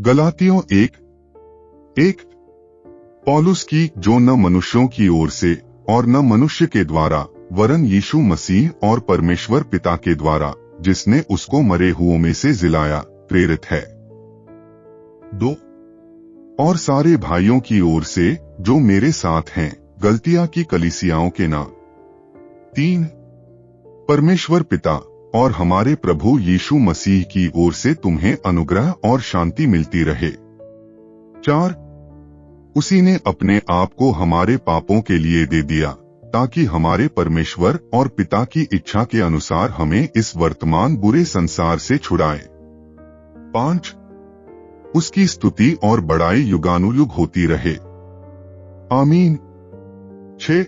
गलातियों 1:1 पौलुस की, जो न मनुष्यों की ओर से और न मनुष्य के द्वारा वरन यीशु मसीह और परमेश्वर पिता के द्वारा जिसने उसको मरे हुओं में से जिलाया, प्रेरित है। 2 और सारे भाइयों की ओर से जो मेरे साथ हैं, गलतिया की कलीसियाओं के नाम। 3 परमेश्वर पिता और हमारे प्रभु यीशु मसीह की ओर से तुम्हें अनुग्रह और शांति मिलती रहे। 4 उसी ने अपने आप को हमारे पापों के लिए दे दिया, ताकि हमारे परमेश्वर और पिता की इच्छा के अनुसार हमें इस वर्तमान बुरे संसार से छुड़ाए। 5 उसकी स्तुति और बड़ाई युगानुयुग होती रहे। आमीन। 6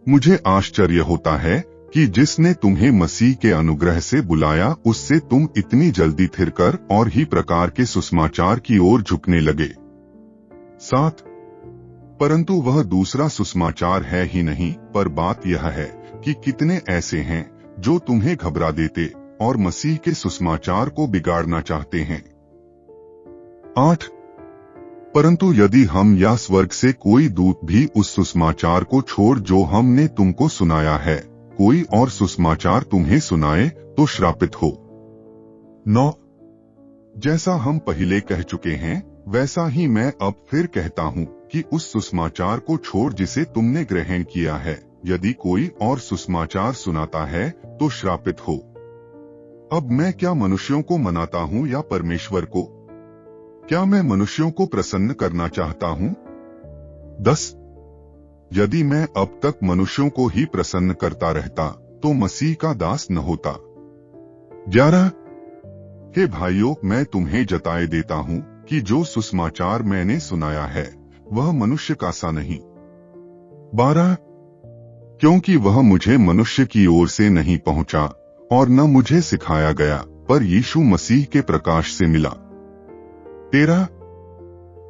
मुझे आश्चर्य होता है कि जिसने तुम्हें मसीह के अनुग्रह से बुलाया, उससे तुम इतनी जल्दी फिरकर और ही प्रकार के सुसमाचार की ओर झुकने लगे। 7 परंतु वह दूसरा सुसमाचार है ही नहीं, पर बात यह है कि कितने ऐसे हैं जो तुम्हें घबरा देते और मसीह के सुसमाचार को बिगाड़ना चाहते हैं। 8 परंतु यदि हम या स्वर्ग से कोई दूत भी उस सुसमाचार को छोड़ जो हमने तुमको सुनाया है, कोई और सुसमाचार तुम्हें सुनाए, तो श्रापित हो। 9 जैसा हम पहले कह चुके हैं, वैसा ही मैं अब फिर कहता हूँ कि उस सुसमाचार को छोड़ जिसे तुमने ग्रहण किया है, यदि कोई और सुसमाचार सुनाता है, तो श्रापित हो। अब मैं क्या मनुष्यों को मनाता हूँ या परमेश्वर को? क्या मैं मनुष्यों को प्रसन्न करना चाहता हूँ? 10 यदि मैं अब तक मनुष्यों को ही प्रसन्न करता रहता, तो मसीह का दास न होता। 11 हे भाइयों, मैं तुम्हें जताए देता हूँ कि जो सुसमाचार मैंने सुनाया है, वह मनुष्य का सा नहीं। 12 क्योंकि वह मुझे मनुष्य की ओर से नहीं पहुंचा और न मुझे सिखाया गया, पर यीशु मसीह के प्रकाश से मिला। 13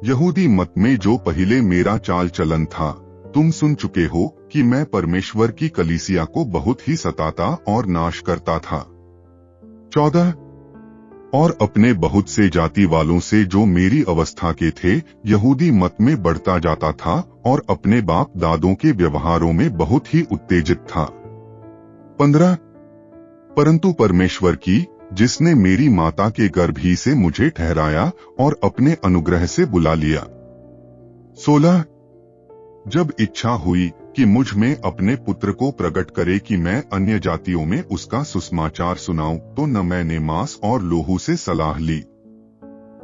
यहूदी मत में जो पहले मेरा चाल चलन था, तुम सुन चुके हो कि मैं परमेश्वर की कलीसिया को बहुत ही सताता और नाश करता था। 14 और अपने बहुत से जाति वालों से जो मेरी अवस्था के थे, यहूदी मत में बढ़ता जाता था और अपने बाप दादों के व्यवहारों में बहुत ही उत्तेजित था। 15 परंतु परमेश्वर की, जिसने मेरी माता के गर्भ ही से मुझे ठहराया और अपने अनुग्रह से बुला लिया। 16 जब इच्छा हुई कि मुझ में अपने पुत्र को प्रकट करे कि मैं अन्य जातियों में उसका सुसमाचार सुनाऊं, तो न मैंने मांस और लोहू से सलाह ली।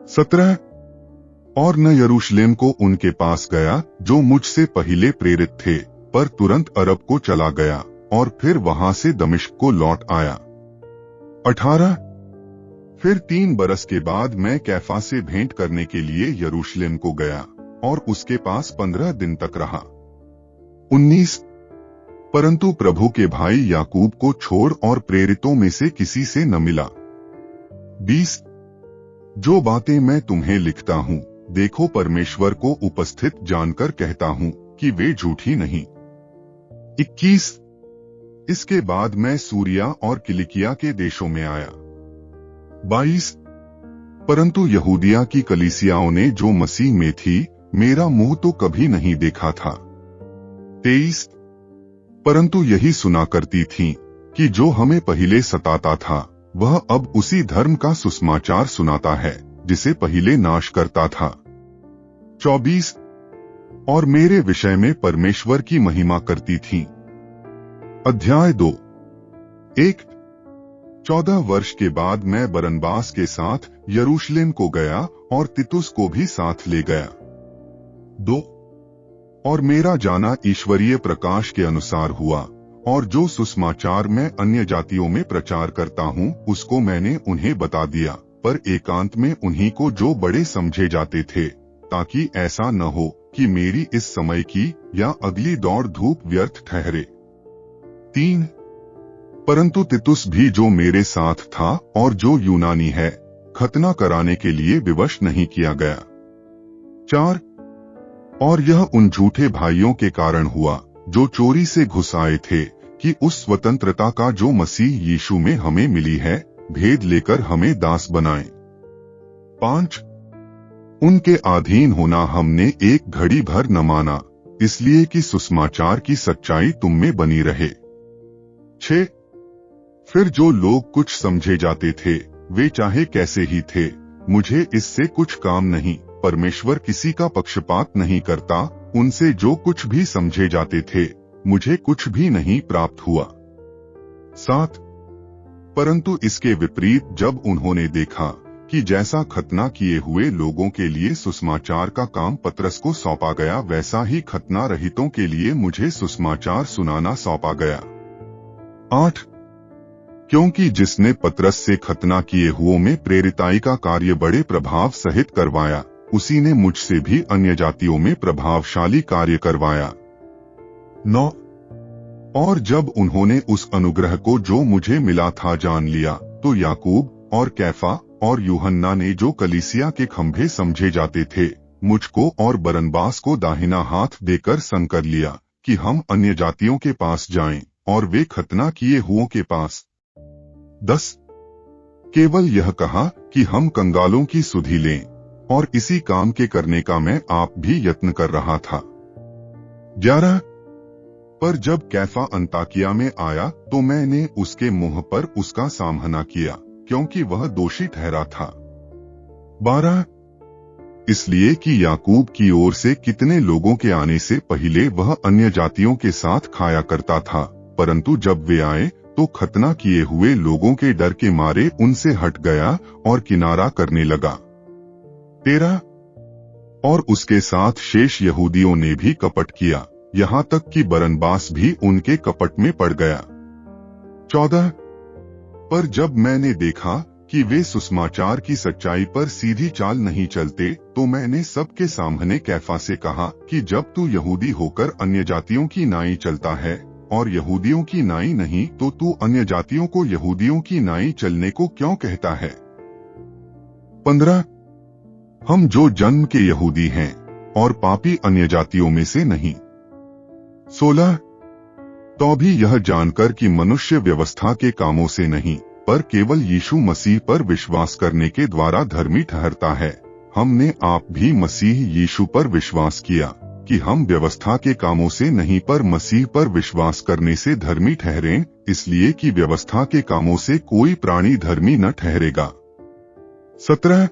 17 और न यरूशलेम को उनके पास गया जो मुझसे पहले प्रेरित थे, पर तुरंत अरब को चला गया और फिर वहां से दमिश्क को लौट आया। 18 फिर 3 बरस के बाद मैं कैफा से भेंट करने के लिए यरूशलेम को गया और उसके पास 15 दिन तक रहा। 19 परंतु प्रभु के भाई याकूब को छोड़ और प्रेरितों में से किसी से न मिला। 20 जो बातें मैं तुम्हें लिखता हूँ, देखो परमेश्वर को उपस्थित जानकर कहता हूँ कि वे झूठी नहीं। 21 इसके बाद मैं सूरिया और किलिकिया के देशों में आया। 22 परंतु यहूदिया की कलीसियाओं ने जो मसीह में थी, मेरा मुंह तो कभी नहीं देखा था। 23 परंतु यही सुना करती थीं कि जो हमें पहले सताता था, वह अब उसी धर्म का सुसमाचार सुनाता है जिसे पहले नाश करता था। 24 और मेरे विषय में परमेश्वर की महिमा करती थीं। अध्याय 2 1 14 वर्ष के बाद मैं बरनबास के साथ यरूशलेम को गया और तितुस को भी साथ ले गया। 2 और मेरा जाना ईश्वरीय प्रकाश के अनुसार हुआ, और जो सुसमाचार मैं अन्य जातियों में प्रचार करता हूँ, उसको मैंने उन्हें बता दिया, पर एकांत में उन्हीं को जो बड़े समझे जाते थे, ताकि ऐसा न हो कि मेरी इस समय की या अगली दौड़ धूप व्यर्थ ठहरे। 3 परंतु तितुस भी जो मेरे साथ था और जो यूनानी है, खतना कराने के लिए विवश नहीं किया गया। 4 और यह उन झूठे भाइयों के कारण हुआ जो चोरी से घुस आए थे, कि उस स्वतंत्रता का जो मसीह यीशु में हमें मिली है, भेद लेकर हमें दास बनाएं। 5 उनके अधीन होना हमने एक घड़ी भर न माना, इसलिए कि सुसमाचार की सच्चाई तुम में बनी रहे। 6 फिर जो लोग कुछ समझे जाते थे वे चाहे कैसे ही थे, मुझे इससे कुछ काम नहीं। परमेश्वर किसी का पक्षपात नहीं करता, उनसे जो कुछ भी समझे जाते थे मुझे कुछ भी नहीं प्राप्त हुआ। 7 परंतु इसके विपरीत जब उन्होंने देखा कि जैसा खतना किए हुए लोगों के लिए सुसमाचार का काम पतरस को सौंपा गया, वैसा ही खतना रहितों के लिए मुझे सुसमाचार सुनाना सौंपा गया। 8 क्योंकि जिसने पतरस से खतना किए हुओं में प्रेरिताई का कार्य बड़े प्रभाव सहित करवाया, उसी ने मुझसे भी अन्य जातियों में प्रभावशाली कार्य करवाया। 9 और जब उन्होंने उस अनुग्रह को जो मुझे मिला था जान लिया, तो याकूब और कैफा और यूहन्ना ने जो कलीसिया के खंभे समझे जाते थे, मुझको और बरनबास को दाहिना हाथ देकर संकर लिया कि हम अन्य जातियों के पास जाएं और वे खतना किए हुओं के पास। 10 केवल यह कहा कि हम कंगालों की सुधि लें, और इसी काम के करने का मैं आप भी यत्न कर रहा था। 11 पर जब कैफा अंताकिया में आया तो मैंने उसके मुंह पर उसका सामना किया, क्योंकि वह दोषी ठहरा था। 12 इसलिए कि याकूब की ओर से कितने लोगों के आने से पहले वह अन्य जातियों के साथ खाया करता था, परंतु जब वे आए तो खतना किए हुए लोगों के डर के मारे उनसे हट गया और किनारा करने लगा। 13 और उसके साथ शेष यहूदियों ने भी कपट किया, यहाँ तक कि बरनबास भी उनके कपट में पड़ गया। 14 पर जब मैंने देखा कि वे सुसमाचार की सच्चाई पर सीधी चाल नहीं चलते, तो मैंने सबके सामने कैफा से कहा कि जब तू यहूदी होकर अन्य जातियों की नाई चलता है और यहूदियों की नाई नहीं, तो तू अन्य जातियों को यहूदियों की नाई चलने को क्यों कहता है। 15 हम जो जन्म के यहूदी हैं और पापी अन्य जातियों में से नहीं। 16 तो भी यह जानकर कि मनुष्य व्यवस्था के कामों से नहीं पर केवल यीशु मसीह पर विश्वास करने के द्वारा धर्मी ठहरता है, हमने आप भी मसीह यीशु पर विश्वास किया कि हम व्यवस्था के कामों से नहीं पर मसीह पर विश्वास करने से धर्मी ठहरें, इसलिए कि व्यवस्था के कामों से कोई प्राणी धर्मी न ठहरेगा। 17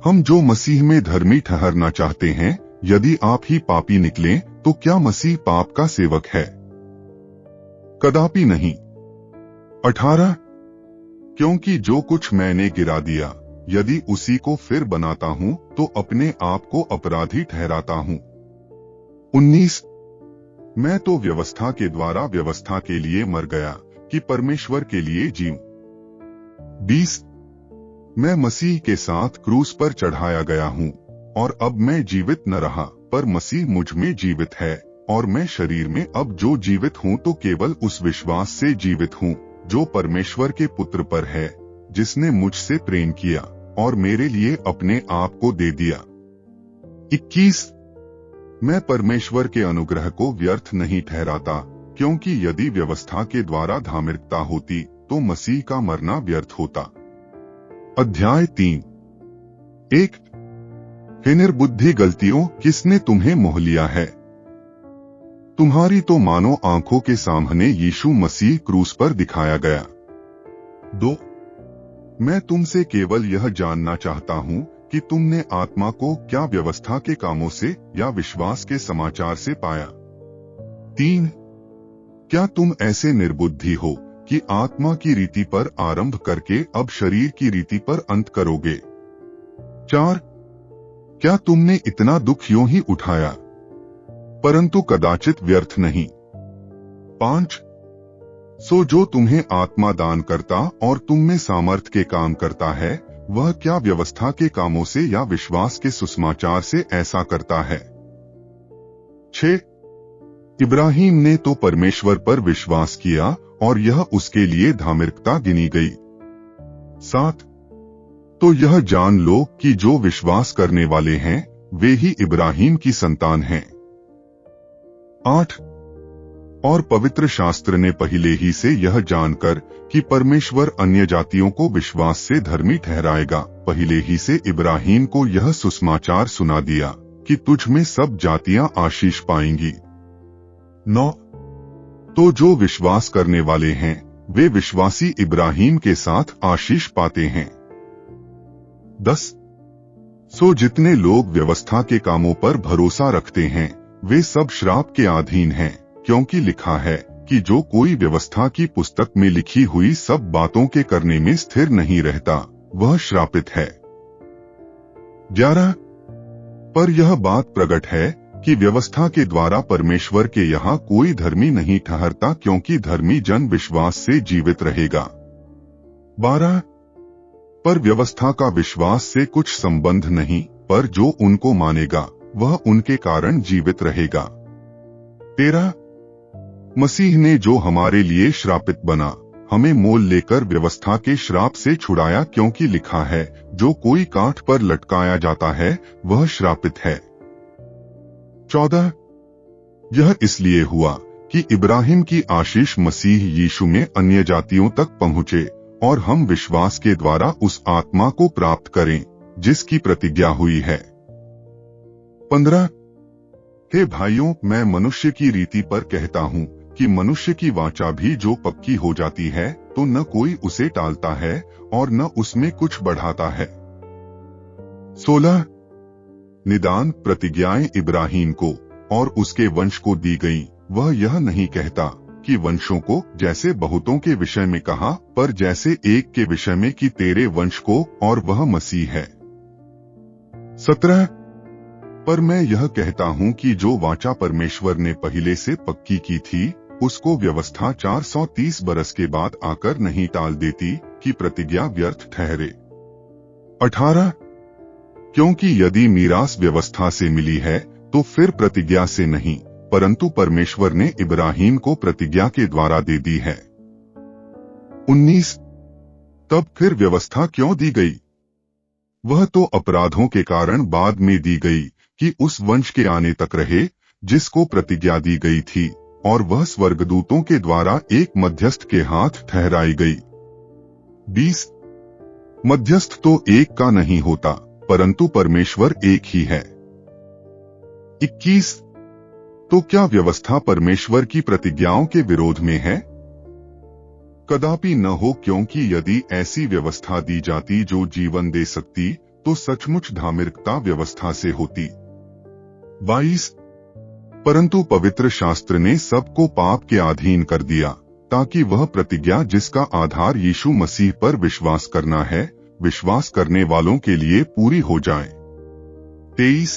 हम जो मसीह में धर्मी ठहरना चाहते हैं, यदि आप ही पापी निकलें तो क्या मसीह पाप का सेवक है? कदापि नहीं। 18 क्योंकि जो कुछ मैंने गिरा दिया, यदि उसी को फिर बनाता हूं तो अपने आप को अपराधी ठहराता हूं। 19 मैं तो व्यवस्था के द्वारा व्यवस्था के लिए मर गया कि परमेश्वर के लिए जीऊं। 20 मैं मसीह के साथ क्रूस पर चढ़ाया गया हूं, और अब मैं जीवित न रहा पर मसीह मुझ में जीवित है, और मैं शरीर में अब जो जीवित हूं तो केवल उस विश्वास से जीवित हूं जो परमेश्वर के पुत्र पर है, जिसने मुझसे प्रेम किया और मेरे लिए अपने आप को दे दिया। 21 मैं परमेश्वर के अनुग्रह को व्यर्थ नहीं ठहराता, क्योंकि यदि व्यवस्था के द्वारा धार्मिकता होती तो मसीह का मरना व्यर्थ होता। अध्याय 3 1 हे निर्बुद्धि गलतियों, किसने तुम्हें मोह लिया है? तुम्हारी तो मानो आंखों के सामने यीशु मसीह क्रूस पर दिखाया गया। 2 मैं तुमसे केवल यह जानना चाहता हूं कि तुमने आत्मा को क्या व्यवस्था के कामों से या विश्वास के समाचार से पाया? 3 क्या तुम ऐसे निर्बुद्धि हो कि आत्मा की रीति पर आरंभ करके अब शरीर की रीति पर अंत करोगे? 4 क्या तुमने इतना दुख यूं ही उठाया, परंतु कदाचित व्यर्थ नहीं? 5 सो जो तुम्हें आत्मा दान करता और तुम में सामर्थ के काम करता है, वह क्या व्यवस्था के कामों से या विश्वास के सुसमाचार से ऐसा करता है? 6 इब्राहिम ने तो परमेश्वर पर विश्वास किया और यह उसके लिए धार्मिकता गिनी गई। 7 तो यह जान लो कि जो विश्वास करने वाले हैं वे ही इब्राहिम की संतान हैं। 8 और पवित्र शास्त्र ने पहले ही से यह जानकर कि परमेश्वर अन्य जातियों को विश्वास से धर्मी ठहराएगा, पहले ही से इब्राहिम को यह सुसमाचार सुना दिया कि तुझ में सब जातियां आशीष पाएंगी। 9. तो जो विश्वास करने वाले हैं वे विश्वासी इब्राहिम के साथ आशीष पाते हैं। 10. सो जितने लोग व्यवस्था के कामों पर भरोसा रखते हैं वे सब श्राप के अधीन हैं, क्योंकि लिखा है कि जो कोई व्यवस्था की पुस्तक में लिखी हुई सब बातों के करने में स्थिर नहीं रहता वह श्रापित है। 11. पर यह बात प्रकट है कि व्यवस्था के द्वारा परमेश्वर के यहाँ कोई धर्मी नहीं ठहरता, क्योंकि धर्मी जन विश्वास से जीवित रहेगा। 12. पर व्यवस्था का विश्वास से कुछ संबंध नहीं, पर जो उनको मानेगा वह उनके कारण जीवित रहेगा। 13. मसीह ने जो हमारे लिए श्रापित बना हमें मोल लेकर व्यवस्था के श्राप से छुड़ाया, क्योंकि लिखा है जो कोई काठ पर लटकाया जाता है वह श्रापित है। 14. यह इसलिए हुआ कि इब्राहिम की आशीष मसीह यीशु में अन्य जातियों तक पहुँचे और हम विश्वास के द्वारा उस आत्मा को प्राप्त करें जिसकी प्रतिज्ञा हुई है। 15. हे भाइयों, मैं मनुष्य की रीति पर कहता हूँ कि मनुष्य की वाचा भी जो पक्की हो जाती है तो न कोई उसे टालता है और न उसमें कुछ बढ़ाता है। 16. निदान प्रतिज्ञाएं इब्राहिम को और उसके वंश को दी गईं, वह यह नहीं कहता कि वंशों को जैसे बहुतों के विषय में कहा, पर जैसे एक के विषय में कि तेरे वंश को, और वह मसीह है। 17. पर मैं यह कहता हूँ कि जो वाचा परमेश्वर ने पहले से पक्की की थी उसको व्यवस्था 430 बरस के बाद आकर नहीं टाल देती कि प्रतिज्ञा व्यर्थ ठहरे। 18. क्योंकि यदि मीरास व्यवस्था से मिली है तो फिर प्रतिज्ञा से नहीं, परंतु परमेश्वर ने इब्राहिम को प्रतिज्ञा के द्वारा दे दी है। 19. तब फिर व्यवस्था क्यों दी गई? वह तो अपराधों के कारण बाद में दी गई कि उस वंश के आने तक रहे जिसको प्रतिज्ञा दी गई थी, और वह स्वर्गदूतों के द्वारा एक मध्यस्थ के हाथ ठहराई गई। 20. मध्यस्थ तो एक का नहीं होता, परंतु परमेश्वर एक ही है। 21. तो क्या व्यवस्था परमेश्वर की प्रतिज्ञाओं के विरोध में है? कदापि न हो, क्योंकि यदि ऐसी व्यवस्था दी जाती जो जीवन दे सकती तो सचमुच धार्मिकता व्यवस्था से होती। 22. परंतु पवित्र शास्त्र ने सबको पाप के अधीन कर दिया ताकि वह प्रतिज्ञा जिसका आधार यीशु मसीह पर विश्वास करना है विश्वास करने वालों के लिए पूरी हो जाए। 23.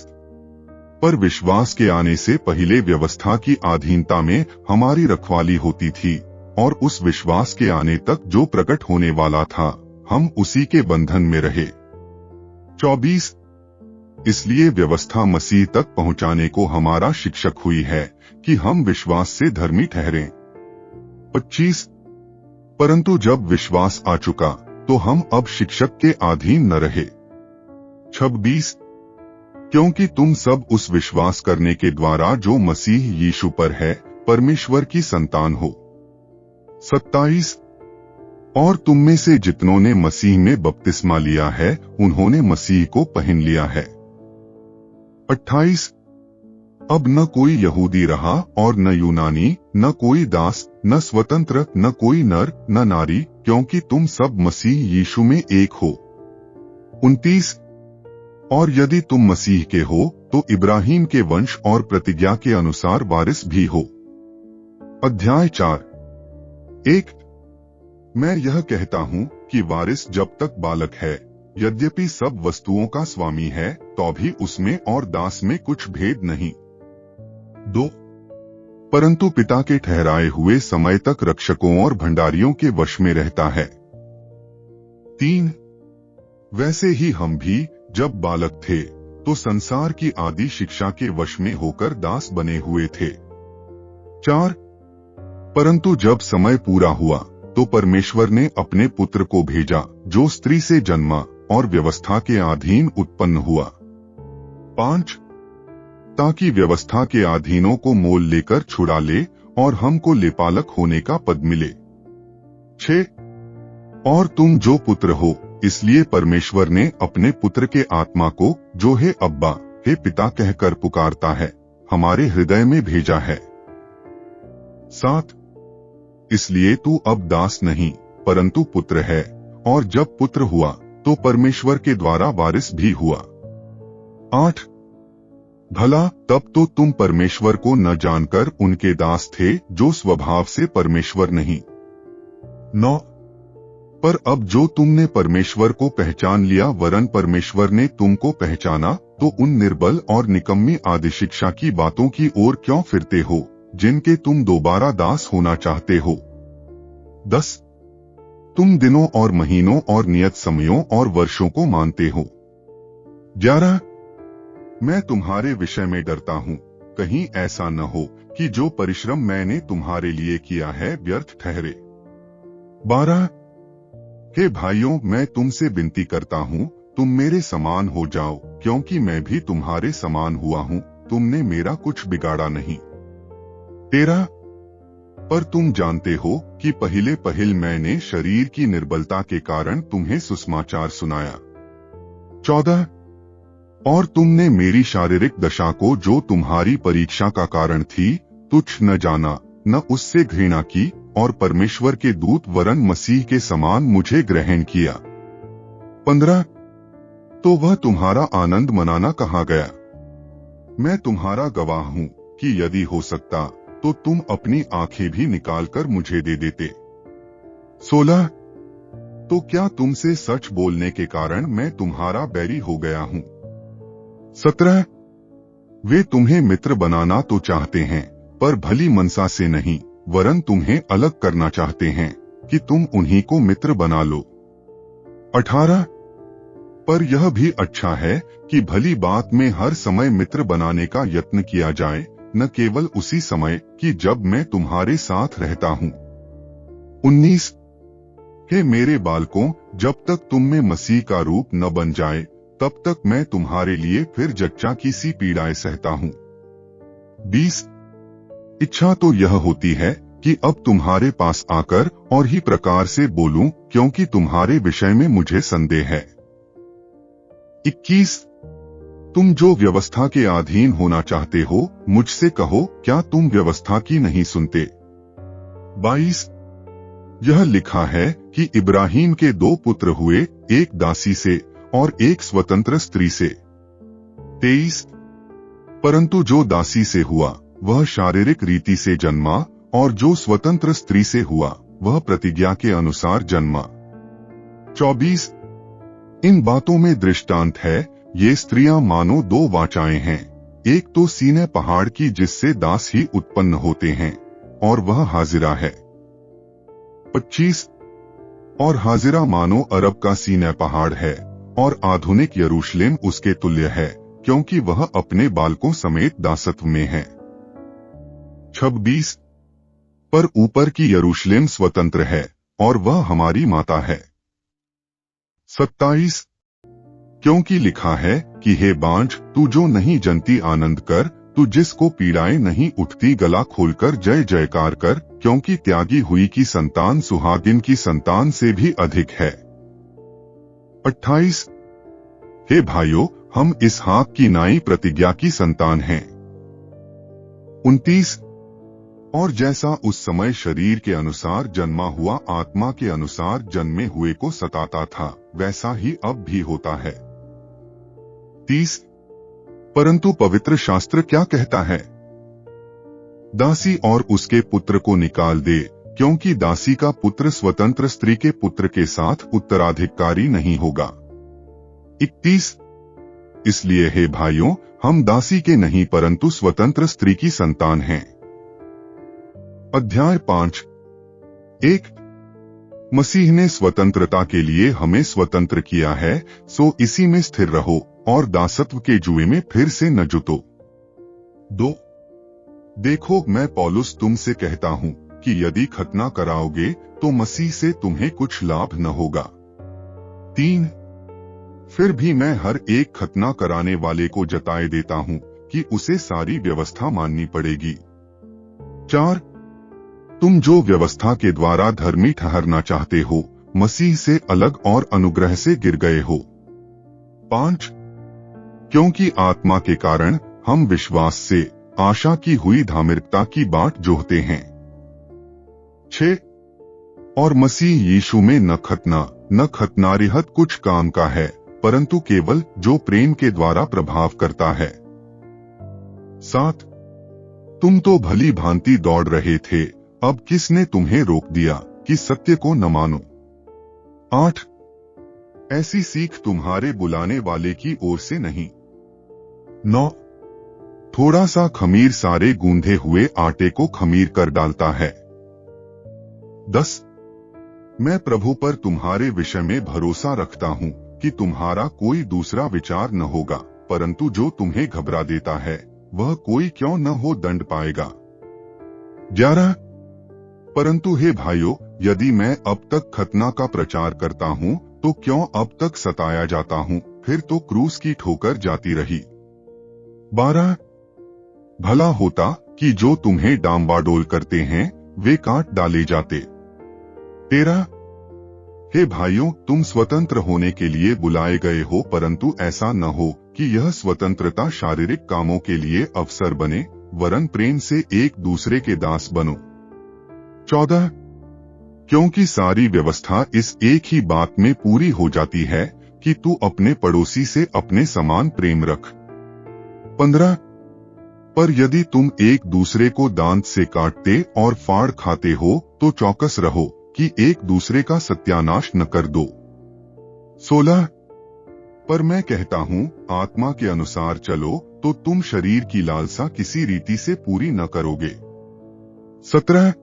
पर विश्वास के आने से पहले व्यवस्था की अधीनता में हमारी रखवाली होती थी, और उस विश्वास के आने तक जो प्रकट होने वाला था हम उसी के बंधन में रहे। 24. इसलिए व्यवस्था मसीह तक पहुंचाने को हमारा शिक्षक हुई है कि हम विश्वास से धर्मी ठहरें। 25. परंतु जब विश्वास आ चुका तो हम अब शिक्षक के अधीन न रहे। 26. क्योंकि तुम सब उस विश्वास करने के द्वारा जो मसीह यीशु पर है परमेश्वर की संतान हो। 27. और तुम में से जितनों ने मसीह में बपतिस्मा लिया है उन्होंने मसीह को पहन लिया है। 28. अब न कोई यहूदी रहा और न यूनानी, न कोई दास, न स्वतंत्र, न कोई नर न नारी, क्योंकि तुम सब मसीह यीशु में एक हो। 29. और यदि तुम मसीह के हो तो इब्राहिम के वंश और प्रतिज्ञा के अनुसार वारिस भी हो। अध्याय 4। 1. मैं यह कहता हूँ कि वारिस जब तक बालक है, यद्यपि सब वस्तुओं का स्वामी है, तो भी उसमें और दास में कुछ भेद नहीं। 2. परंतु पिता के ठहराए हुए समय तक रक्षकों और भंडारियों के वश में रहता है। 3. वैसे ही हम भी जब बालक थे तो संसार की आदि शिक्षा के वश में होकर दास बने हुए थे। 4. परंतु जब समय पूरा हुआ तो परमेश्वर ने अपने पुत्र को भेजा जो स्त्री से जन्मा और व्यवस्था के अधीन उत्पन्न हुआ। 5. ताकि व्यवस्था के अधीनों को मोल लेकर छुड़ा ले और हमको लेपालक होने का पद मिले। 6 और तुम जो पुत्र हो, इसलिए परमेश्वर ने अपने पुत्र के आत्मा को, जो हे अब्बा, हे पिता कहकर पुकारता है, हमारे हृदय में भेजा है। 7 इसलिए तू अब दास नहीं परंतु पुत्र है, और जब पुत्र हुआ तो परमेश्वर के द्वारा वारिस भी हुआ। 8 भला तब तो तुम परमेश्वर को न जानकर उनके दास थे, जो स्वभाव से परमेश्वर नहीं। 9 पर अब जो तुमने परमेश्वर को पहचान लिया, वरन परमेश्वर ने तुमको पहचाना, तो उन निर्बल और निकम्मी आदि शिक्षा की बातों की ओर क्यों फिरते हो, जिनके तुम दोबारा दास होना चाहते हो। 10 तुम दिनों और महीनों और नियत समयों और वर्षों को मानते हो। 11 मैं तुम्हारे विषय में डरता हूँ, कहीं ऐसा न हो कि जो परिश्रम मैंने तुम्हारे लिए किया है व्यर्थ ठहरे। 12 हे भाइयों, मैं तुमसे विनती करता हूँ, तुम मेरे समान हो जाओ, क्योंकि मैं भी तुम्हारे समान हुआ हूँ, तुमने मेरा कुछ बिगाड़ा नहीं। 13 पर तुम जानते हो कि पहले मैंने शरीर की निर्बलता के कारण तुम्हें सुसमाचार सुनाया। 14 और तुमने मेरी शारीरिक दशा को, जो तुम्हारी परीक्षा का कारण थी, तुच्छ न जाना, न उससे घृणा की, और परमेश्वर के दूत वरन मसीह के समान मुझे ग्रहण किया। 15 तो वह तुम्हारा आनंद मनाना कहाँ गया? मैं तुम्हारा गवाह हूँ कि यदि हो सकता तो तुम अपनी आंखें भी निकालकर मुझे दे देते। 16 तो क्या तुमसे सच बोलने के कारण मैं तुम्हारा बैरी हो गया हूँ? 17 वे तुम्हें मित्र बनाना तो चाहते हैं, पर भली मनसा से नहीं, वरन तुम्हें अलग करना चाहते हैं कि तुम उन्हीं को मित्र बना लो। 18 पर यह भी अच्छा है कि भली बात में हर समय मित्र बनाने का यत्न किया जाए, न केवल उसी समय कि जब मैं तुम्हारे साथ रहता हूँ। 19 हे मेरे बालकों, जब तक तुम में मसीह का रूप न बन जाए, तब तक मैं तुम्हारे लिए फिर जच्चा की सी पीड़ाएं सहता हूँ। 20 इच्छा तो यह होती है कि अब तुम्हारे पास आकर और ही प्रकार से बोलूं, क्योंकि तुम्हारे विषय में मुझे संदेह है। 21 तुम जो व्यवस्था के अधीन होना चाहते हो, मुझसे कहो, क्या तुम व्यवस्था की नहीं सुनते? 22 यह लिखा है कि इब्राहिम के 2 पुत्र हुए, एक दासी से और एक स्वतंत्र स्त्री से। 23 परंतु जो दासी से हुआ वह शारीरिक रीति से जन्मा, और जो स्वतंत्र स्त्री से हुआ वह प्रतिज्ञा के अनुसार जन्मा। 24 इन बातों में दृष्टांत है, ये स्त्रियां मानो 2 वाचाएं हैं, एक तो सीनै पहाड़ की जिससे दास ही उत्पन्न होते हैं, और वह हाजिरा है। 25 और हाजिरा मानो अरब का सीनै पहाड़ है, और आधुनिक यरूशलेम उसके तुल्य है, क्योंकि वह अपने बालकों समेत दासत्व में है। 26 पर ऊपर की यरूशलेम स्वतंत्र है, और वह हमारी माता है। 27 क्योंकि लिखा है कि हे बांझ, तू जो नहीं जनती आनंद कर, तू जिसको पीड़ाएं नहीं उठती गला खोलकर जय जयकार कर, क्योंकि त्यागी हुई की संतान सुहागिन की संतान से भी अधिक है। 28 हे भाइयों, हम इसहाक की नाई प्रतिज्ञा की संतान हैं। 29 और जैसा उस समय शरीर के अनुसार जन्मा हुआ आत्मा के अनुसार जन्मे हुए को सताता था, वैसा ही अब भी होता है। 30 परंतु पवित्र शास्त्र क्या कहता है? दासी और उसके पुत्र को निकाल दे, क्योंकि दासी का पुत्र स्वतंत्र स्त्री के पुत्र के साथ उत्तराधिकारी नहीं होगा। 31 इसलिए हे भाइयों, हम दासी के नहीं परंतु स्वतंत्र स्त्री की संतान हैं। अध्याय 5 1 मसीह ने स्वतंत्रता के लिए हमें स्वतंत्र किया है, सो इसी में स्थिर रहो और दासत्व के जुए में फिर से न जुटो। 2 देखो, मैं पौलुस तुमसे कहता हूँ कि यदि खतना कराओगे तो मसीह से तुम्हें कुछ लाभ न होगा। 3 फिर भी मैं हर एक खतना कराने वाले को जताए देता हूँ कि उसे सारी व्यवस्था माननी पड़ेगी। 4 तुम जो व्यवस्था के द्वारा धर्मी ठहरना चाहते हो, मसीह से अलग और अनुग्रह से गिर गए हो। 5. क्योंकि आत्मा के कारण हम विश्वास से आशा की हुई धार्मिकता की बाट जोहते हैं। 6. और मसीह यीशु में न खतना कुछ काम का है, परंतु केवल जो प्रेम के द्वारा प्रभाव करता है। 7. तुम तो भली भांति दौड़ रहे थे, अब किसने तुम्हें रोक दिया कि सत्य को न मानो। 8. ऐसी सीख तुम्हारे बुलाने वाले की ओर से नहीं। 9. थोड़ा सा खमीर सारे गूंधे हुए आटे को खमीर कर डालता है। 10. मैं प्रभु पर तुम्हारे विषय में भरोसा रखता हूं कि तुम्हारा कोई दूसरा विचार न होगा, परंतु जो तुम्हें घबरा देता है वह कोई क्यों न हो दंड पाएगा। 11. परंतु हे भाइयों, यदि मैं अब तक खतना का प्रचार करता हूं तो क्यों अब तक सताया जाता हूं, फिर तो क्रूस की ठोकर जाती रही। 12. भला होता कि जो तुम्हें डांबाडोल करते हैं वे काट डाले जाते। 13. हे भाइयों, तुम स्वतंत्र होने के लिए बुलाए गए हो, परंतु ऐसा न हो कि यह स्वतंत्रता शारीरिक कामों के लिए अवसर बने, वरन प्रेम से एक दूसरे के दास बनो। 14. क्योंकि सारी व्यवस्था इस एक ही बात में पूरी हो जाती है कि तू अपने पड़ोसी से अपने समान प्रेम रख। 15. पर यदि तुम एक दूसरे को दांत से काटते और फाड़ खाते हो तो चौकस रहो कि एक दूसरे का सत्यानाश न कर दो। 16. पर मैं कहता हूं, आत्मा के अनुसार चलो तो तुम शरीर की लालसा किसी रीति से पूरी न करोगे। 17.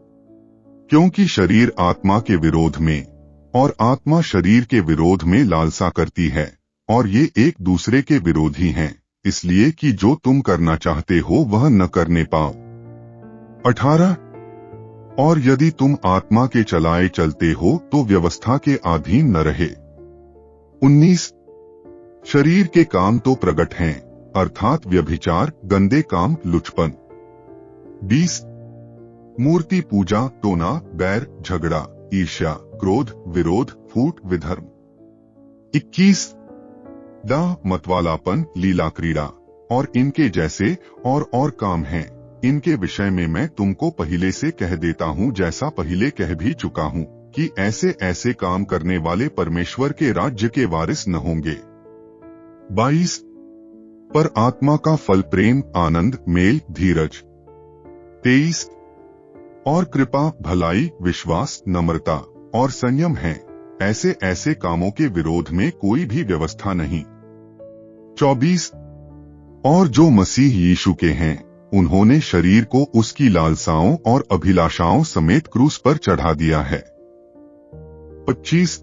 क्योंकि शरीर आत्मा के विरोध में और आत्मा शरीर के विरोध में लालसा करती है, और ये एक दूसरे के विरोधी हैं, इसलिए कि जो तुम करना चाहते हो वह न करने पाओ। 18. और यदि तुम आत्मा के चलाए चलते हो तो व्यवस्था के अधीन न रहे। 19. शरीर के काम तो प्रकट हैं, अर्थात व्यभिचार, गंदे काम, लुचपन। 20. मूर्ति पूजा, टोना, बैर, झगड़ा, ईर्ष्या, क्रोध, विरोध, फूट, विधर्म। 21. दाह, मतवालापन, लीला क्रीड़ा और इनके जैसे और काम हैं, इनके विषय में मैं तुमको पहले से कह देता हूं, जैसा पहले कह भी चुका हूं, कि ऐसे ऐसे काम करने वाले परमेश्वर के राज्य के वारिस न होंगे। 22. पर आत्मा का फल प्रेम, आनंद, मेल, धीरज। 23. और कृपा, भलाई, विश्वास, नम्रता और संयम है, ऐसे ऐसे कामों के विरोध में कोई भी व्यवस्था नहीं। 24. और जो मसीह यीशु के हैं उन्होंने शरीर को उसकी लालसाओं और अभिलाषाओं समेत क्रूस पर चढ़ा दिया है। 25.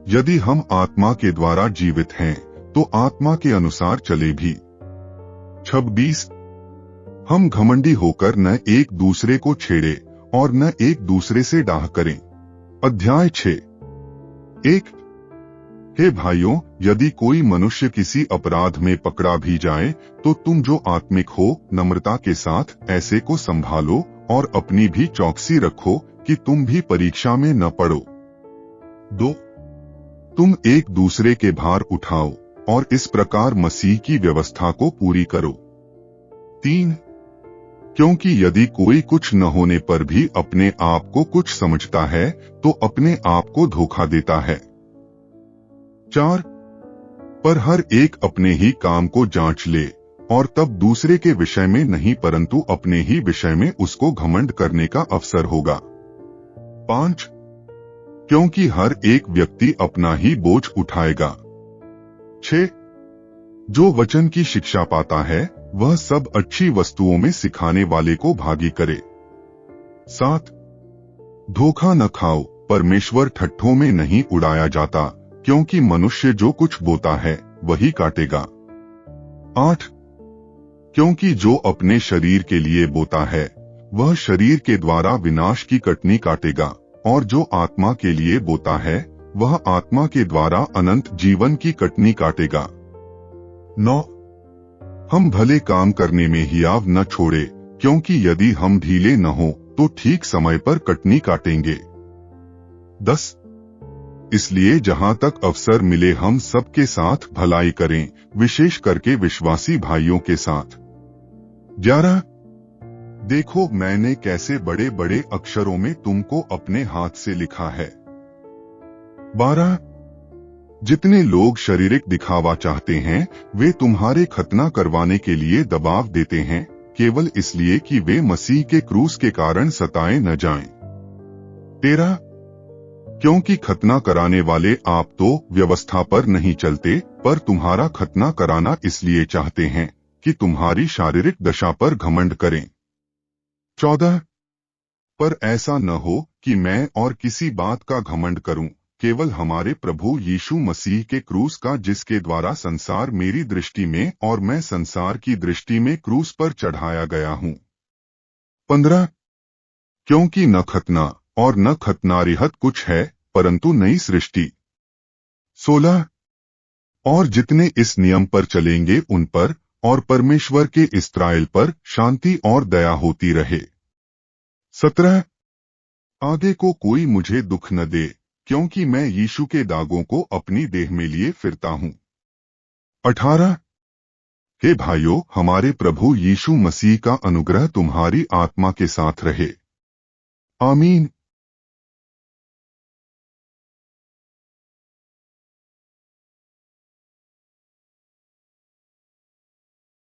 यदि हम आत्मा के द्वारा जीवित हैं तो आत्मा के अनुसार चले भी। 26. हम घमंडी होकर न एक दूसरे को छेड़े और न एक दूसरे से डाह करें। अध्याय 6. 1. हे भाइयों, यदि कोई मनुष्य किसी अपराध में पकड़ा भी जाए तो तुम जो आत्मिक हो नम्रता के साथ ऐसे को संभालो और अपनी भी चौकसी रखो कि तुम भी परीक्षा में न पड़ो। 2. तुम एक दूसरे के भार उठाओ और इस प्रकार मसीह की व्यवस्था को पूरी करो। 3. क्योंकि यदि कोई कुछ न होने पर भी अपने आप को कुछ समझता है तो अपने आप को धोखा देता है। 4. पर हर एक अपने ही काम को जांच ले और तब दूसरे के विषय में नहीं परंतु अपने ही विषय में उसको घमंड करने का अवसर होगा। 5. क्योंकि हर एक व्यक्ति अपना ही बोझ उठाएगा। 6. जो वचन की शिक्षा पाता है वह सब अच्छी वस्तुओं में सिखाने वाले को भागी करे। 7. धोखा न खाओ, परमेश्वर ठट्ठों में नहीं उड़ाया जाता, क्योंकि मनुष्य जो कुछ बोता है वही काटेगा। 8. क्योंकि जो अपने शरीर के लिए बोता है वह शरीर के द्वारा विनाश की कटनी काटेगा, और जो आत्मा के लिए बोता है वह आत्मा के द्वारा अनंत जीवन की कटनी काटेगा। 9. हम भले काम करने में हियाव न छोड़े, क्योंकि यदि हम ढीले न हो तो ठीक समय पर कटनी काटेंगे। 10 इसलिए जहां तक अवसर मिले हम सबके साथ भलाई करें, विशेष करके विश्वासी भाइयों के साथ। 11 देखो मैंने कैसे बड़े बड़े अक्षरों में तुमको अपने हाथ से लिखा है। 12 जितने लोग शारीरिक दिखावा चाहते हैं वे तुम्हारे खतना करवाने के लिए दबाव देते हैं, केवल इसलिए कि वे मसीह के क्रूस के कारण सताए न जाएं। 13 क्योंकि खतना कराने वाले आप तो व्यवस्था पर नहीं चलते, पर तुम्हारा खतना कराना इसलिए चाहते हैं कि तुम्हारी शारीरिक दशा पर घमंड करें। 14 पर ऐसा न हो कि मैं और किसी बात का घमंड करूं, केवल हमारे प्रभु यीशु मसीह के क्रूस का, जिसके द्वारा संसार मेरी दृष्टि में और मैं संसार की दृष्टि में क्रूस पर चढ़ाया गया हूं। 15 क्योंकि न खतना और न खतनारिहत कुछ है, परंतु नई सृष्टि। 16 और जितने इस नियम पर चलेंगे उन पर और परमेश्वर के इस्राएल पर शांति और दया होती रहे। 17 आगे को कोई मुझे दुख न दे, क्योंकि मैं यीशु के दागों को अपनी देह में लिए फिरता हूं। 18 हे भाइयों, हमारे प्रभु यीशु मसीह का अनुग्रह तुम्हारी आत्मा के साथ रहे। आमीन।